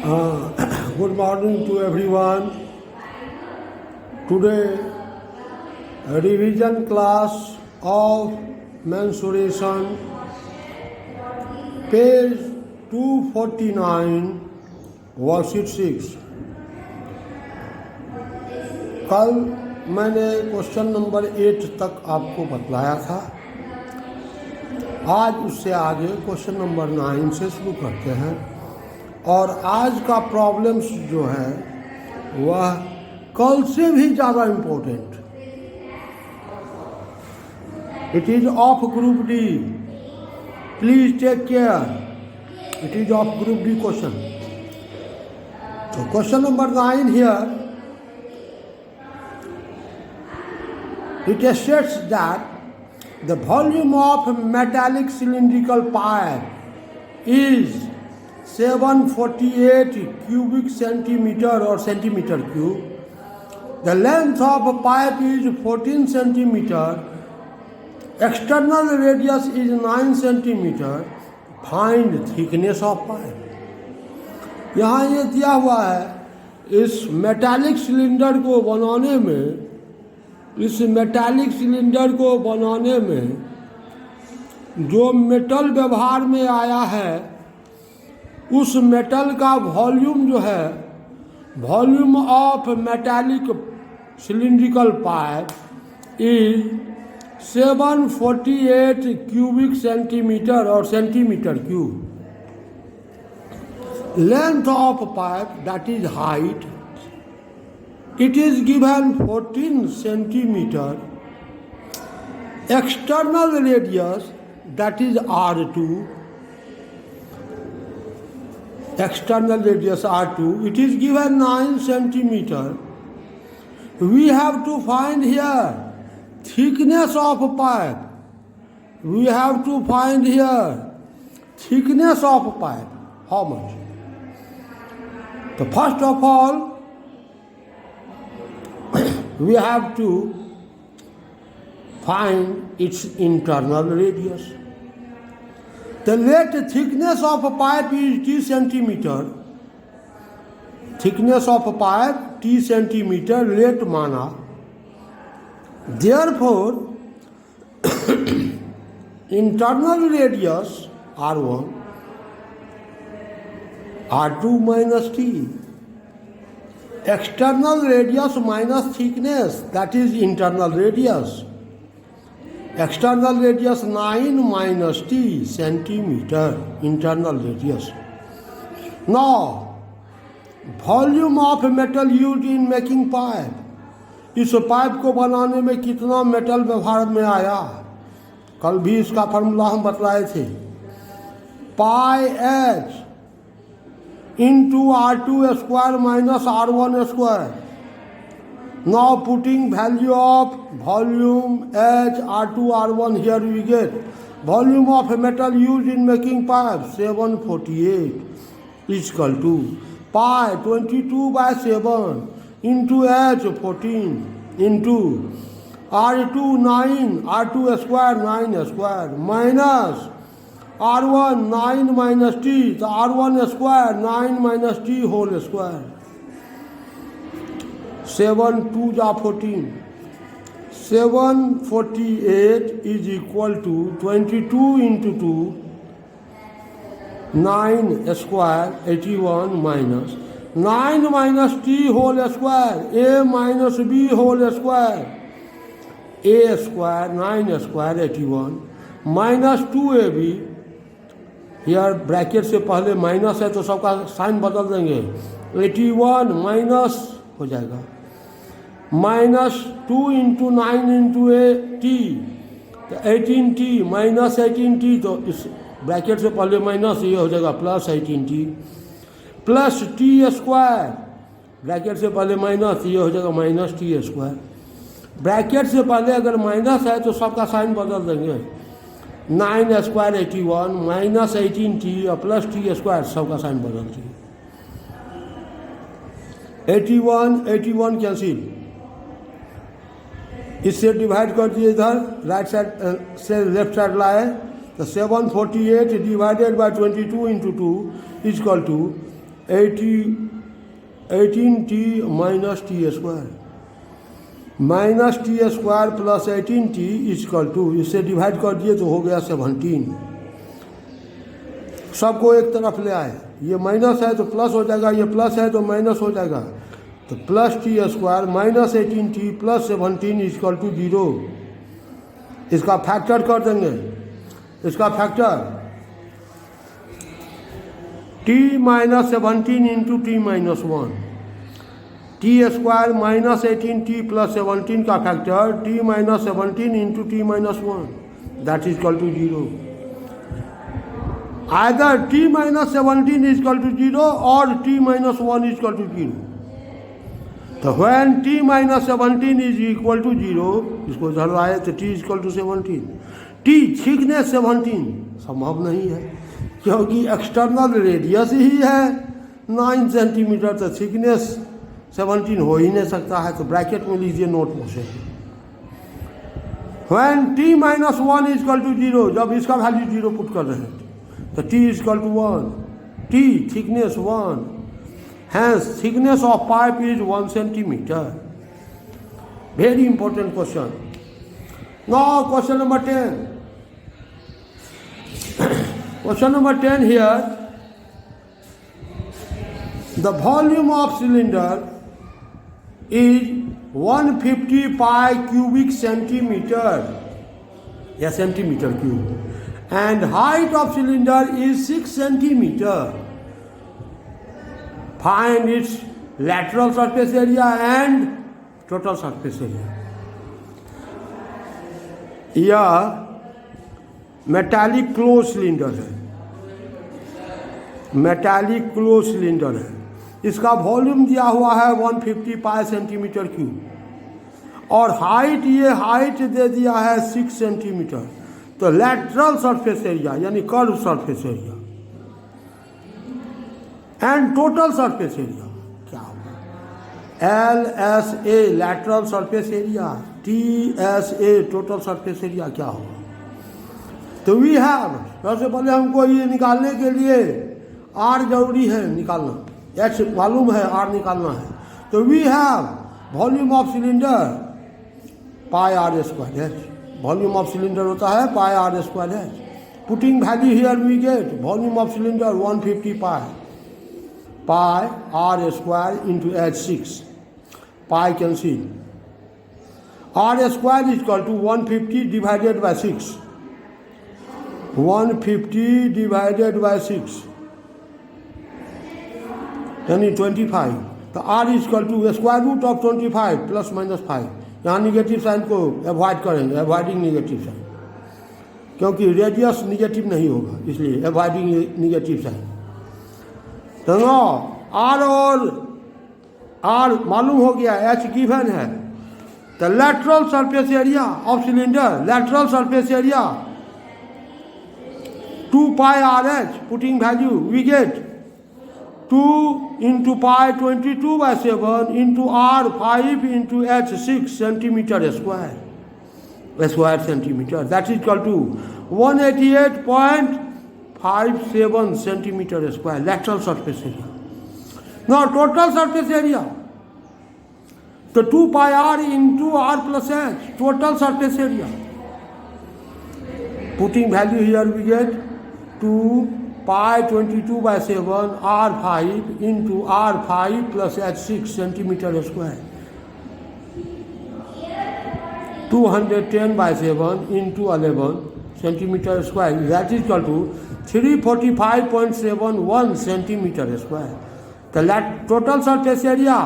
Good morning to everyone. Today, a revision class of mensuration, page 249, worksheet 6. कल मैंने question number 8 तक आपको बतलाया था। आज उससे आगे क्वेश्चन नंबर 9 से शुरू करते हैं। और आज का प्रॉब्लम्स जो है वह कल से भी ज़्यादा important. It is of group D, please take care. It is of group D question. तो question number 9 here, it states that the volume of metallic cylindrical pipe is 748 cubic centimeter or centimeter cube. The length of a pipe is 14 centimeter. External radius is 9 centimeter. Find thickness of pipe. यहाँ ये दिया हुआ है, इस metallic cylinder को बनाने में, जो मेटल व्यवहार में आया है उस मेटल का वॉल्यूम जो है, volume of metallic cylindrical pipe is 748 cubic centimetre और centimetre cube. Length of pipe, that is height, it is given 14 centimeter. External radius, that is R2. External radius R2, it is given 9 centimeter. We have to find here thickness of pipe. We have to find here thickness of pipe. How much? So first of all, we have to find its internal radius. The let thickness of a pipe is T centimeter. Thickness of a pipe T centimeter, let माना. Therefore, internal radius R1, R2 minus T. External radius minus thickness, that is internal radius. External radius 9 minus T centimeter, internal radius. Now, volume of metal used in making pipe. इस pipe को बनाने में कितना metal व्यवहार में आया, कल भी इसका फॉर्मूला हम बतलाए थे. पाई H into R2 square minus R1 square. Now putting value of volume H, R2, R1, here we get volume of metal used in making pipe 748 is equal to pi 22 by 7 into H 14 into R2 9, R2 square 9 square minus R1 9 minus T, तो R1 square 9 minus T whole square. 7 2 जा 14. 748 is equal to 22 into 2, 9 square 81 minus 9 minus T whole square, A minus B whole square, A square 9 square 81 minus 2AB. यार bracket से पहले minus है तो सबका sign बदल देंगे. 81 माइनस हो जाएगा, minus 2 into 9 into A T, तो 18T माइनस 18T, तो इस ब्रैकेट से पहले माइनस, ये हो जाएगा plus 18T plus T square, bracket से पहले माइनस, ये हो जाएगा माइनस T स्क्वायर. ब्रैकेट से पहले अगर माइनस है तो सबका साइन बदल देंगे. 9 स्क्वायर 81 माइनस 18T और प्लस T स्क्वायर, सबका साइन बदल दिए. 81 कैंसिल, इससे डिवाइड कर दिए, इधर राइट साइड से लेफ्ट साइड लाए, तो 748 divided by 22 into 2 is equal to 18t minus T square, minus T square plus 18t equal to, इससे डिवाइड कर दिए तो हो गया 17। सबको एक तरफ ले आए, ये माइनस है तो प्लस हो जाएगा, ये प्लस है तो माइनस हो जाएगा, तो plus T square minus 18t plus 17 equal to 0। इसका फैक्टर कर देंगे, इसका factor t minus 17 into T minus 1, T square minus 18t plus 17 का factor t minus 17 into T minus 1, that is equal to 0। Either t minus 17 is equal to 0 or t minus 1 is equal to 0। तो when t minus 17 is equal to 0, इसको इधर आए तो t is equal to 17, t thickness 17 संभव नहीं है, क्योंकि external radius ही है 9 सेंटीमीटर, तो थिकनेस 17 हो ही नहीं सकता है। तो ब्रैकेट में लीजिए नोट से, when t minus 1 is equal to 0, जब इसका वैल्यू 0 पुट कर रहे हैं तो t is equal to 1, t thickness 1, hence thickness of pipe is 1 centimeter. Very important question. Now question number 10. Question number 10 here. The volume of cylinder is 150 pi cubic centimeter, yeah, centimeter cube, and height of cylinder is 6 centimeter. Find its lateral surface area and total surface area. यह metallic close cylinder है, metallic close cylinder है। इसका volume दिया हुआ है 150 पाई centimetre cube, और height, ये height दे दिया है 6 सेंटीमीटर। तो लैटरल सरफेस एरिया यानी curve surface area and total surface area क्या होगा? LSA lateral surface area, TSA total surface area क्या होगा? तो वी हैव, सबसे पहले हमको ये निकालने के लिए R जरूरी है निकालना, H मालूम है, R निकालना है। तो we have volume of cylinder pi R square H, volume of cylinder होता है pi R square H। Putting value here we get volume of cylinder 150 pi R square into H6, pi cancel, R square is equal to 150 divided by 6, 150 divided by 6 यानी 25। तो R is equal to square root of 25 plus minus 5। यहाँ negative sign को avoid करेंगे, avoiding negative sign, क्योंकि radius negative नहीं होगा, इसलिए avoiding negative sign. तो नो R और R मालूम हो गया, H गिवन है। तो lateral surface area of cylinder, lateral surface area 2 pi RH, putting value we get 2 into pi 22/7 into R 5 into H 6 centimetre square centimetre, that is equal to 188.57 centimetre square lateral surface area. ना total surface area तो 2 pi R into R plus H total surface area, putting value here we get 2 pi 22/7 R5 into R5 plus H6 centimetre square, 210/7 into 11 centimetre square, that is equal to 345.71 centimetre square. तो total surface area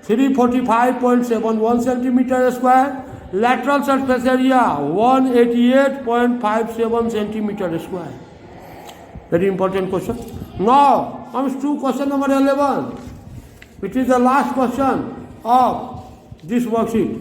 345.71 centimetre square, lateral surface area 188.57 centimetre square. Very important question. Now comes to question number 11, which is the last question of this worksheet,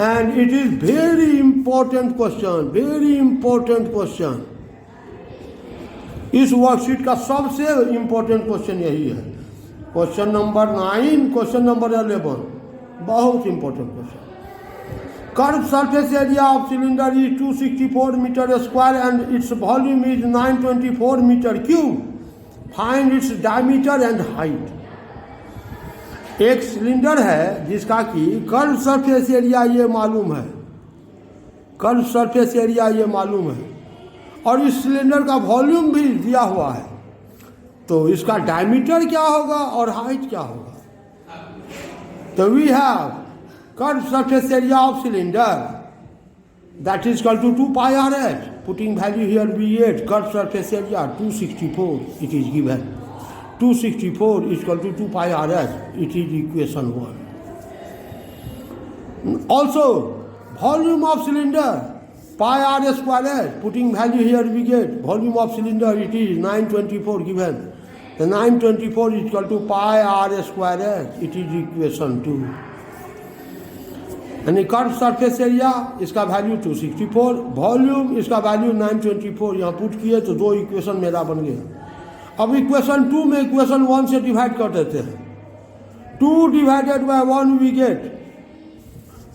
and it is very important question, very important question. इस worksheet का सबसे important question यही है, question number 9, question number 11, बहुत important question. curved surface area of cylinder is 264 meter square and its volume is 924 meter cube. Find its diameter and height. एक cylinder है जिसका कि कर्व सरफेस एरिया ये मालूम है, कर्व सरफेस एरिया ये मालूम है, और इस सिलेंडर का वॉल्यूम भी दिया हुआ है, तो इसका डायमीटर क्या होगा और हाइट क्या होगा. तो we have curve surface area of cylinder that is equal to 2 pi r/h. Putting value here V8, curved surface area 264, it is given. 264 is equal to 2 pi r/h. It is equation 1. Also, volume of cylinder pi r square h. Putting value here we get volume of cylinder, it is 924 given. The 924 is equal to pi r square h. It is equation 2. यानी curve surface area इसका value 264, volume इसका value 924. यहाँ put किए तो दो equation मेरा बन गया. अब इक्वेशन 2 में इक्वेशन 1 से डिवाइड कर देते हैं. 2 डिवाइडेड बाय 1 वी गेट,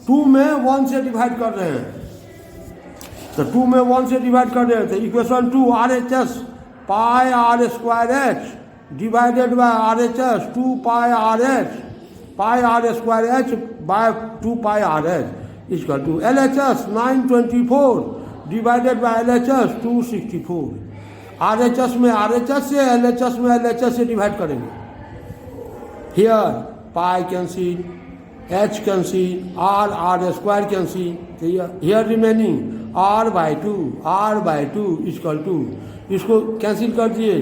2 में 1 से डिवाइड कर रहे हैं, तो 2 में 1 से डिवाइड कर रहे थे. Equation 2 RHS pi r square h divided by RHS 2 pi RH pi r square h by 2 pi RH equal to LHS 924 divided by LHS 264. RHS में RHS से, LHS में LHS से डिवाइड करेंगे. Here pi cancel, h cancel, r square cancel, here remaining r by 2 equal to, इसको cancel कर दिए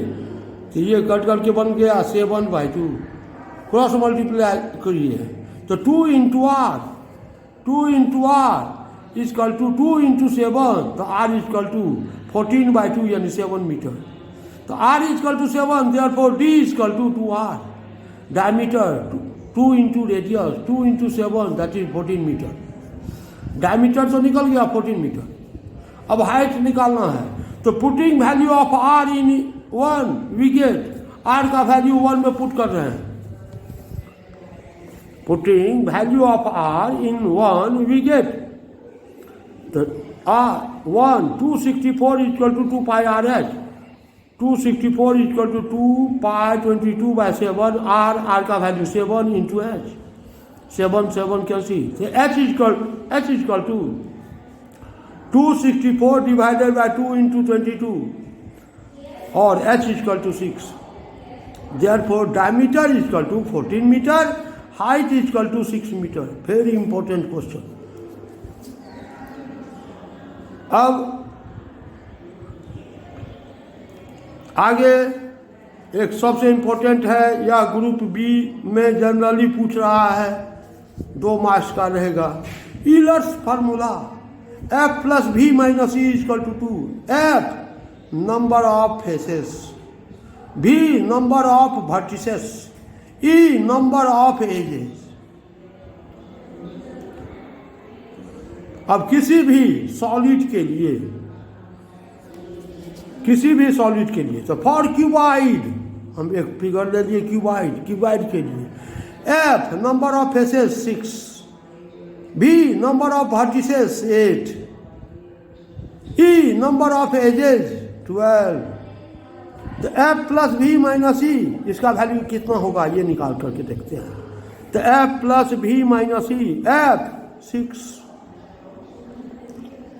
तो ये कट करके बन गया 7/2. क्रॉस मल्टीप्लाई करिए तो 2 into r equal to 2 into 7, तो आर इक्वल टू 14/2 यानी 7 मीटर. तो r equal to 7, therefore d equal to 2r. Diameter 2 into radius 2 into 7 that is 14 metre. Diameter तो निकल गया 14 मीटर. अब हाइट निकालना है, तो putting value of r in 1 we get, r का वैल्यू 1 में पुट कर रहे हैं. Putting value of r in 1 we get the r1 264 is equal to 2 pi r/h. 264 is equal to 2 pi 22 by 7. r का value 7 into h. 7 cancel, so h is equal to 264 divided by 2 into 22 और h is equal to 6. Therefore diameter is equal to 14 meter. Height is equal to 6 meter. Very important question. अब आगे एक सबसे important है, यह group B में generally पूछ रहा है, 2 मार्क्स का रहेगा. Euler's formula f plus v minus e equal to 2. f number of faces, v number of vertices, E number of edges. अब किसी भी सॉलिड के लिए, तो फॉर क्यूबाइड हम एक फिगर ले लिए, क्यूबाइड के लिए f number of faces 6, v number of vertices 8, e number of edges 12. तो f plus v minus e इसका वैल्यू कितना होगा ये निकाल करके देखते हैं. तो f plus v minus e, f 6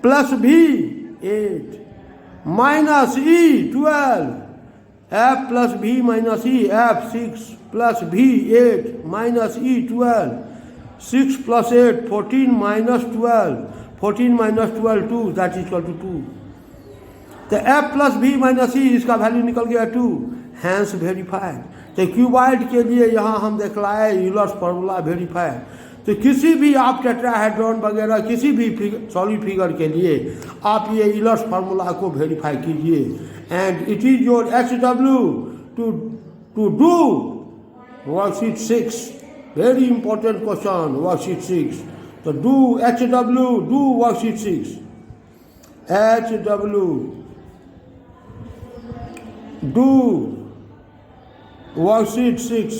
plus v 8 minus e 12. f plus v minus e, f 6 plus v 8 minus e 12. 6 plus 8 14 minus 12, 14 minus 12 2, that is equal to 2. तो f plus v minus e इसका value निकल गया 2. Hence verified. तो cuboid के लिए यहाँ हम दिखलाए Euler's formula verified. तो किसी भी आप टेट्राहेड्रॉन वगैरह किसी भी सॉलिड फिगर के लिए आप ये यूलर्स फार्मूला को वेरीफाई कीजिए. And it is your HW to do worksheet 6. Very important question, worksheet 6. तो do HW, do worksheet 6. HW do worksheet 6.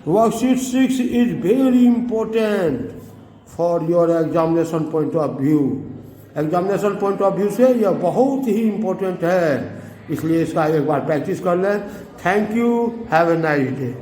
Worksheet 6 is very important. For your examination point of view. Examination point of view से यह बहुत ही important है, इसलिए इसका एक बार practice कर लें। Thank you, have a nice day.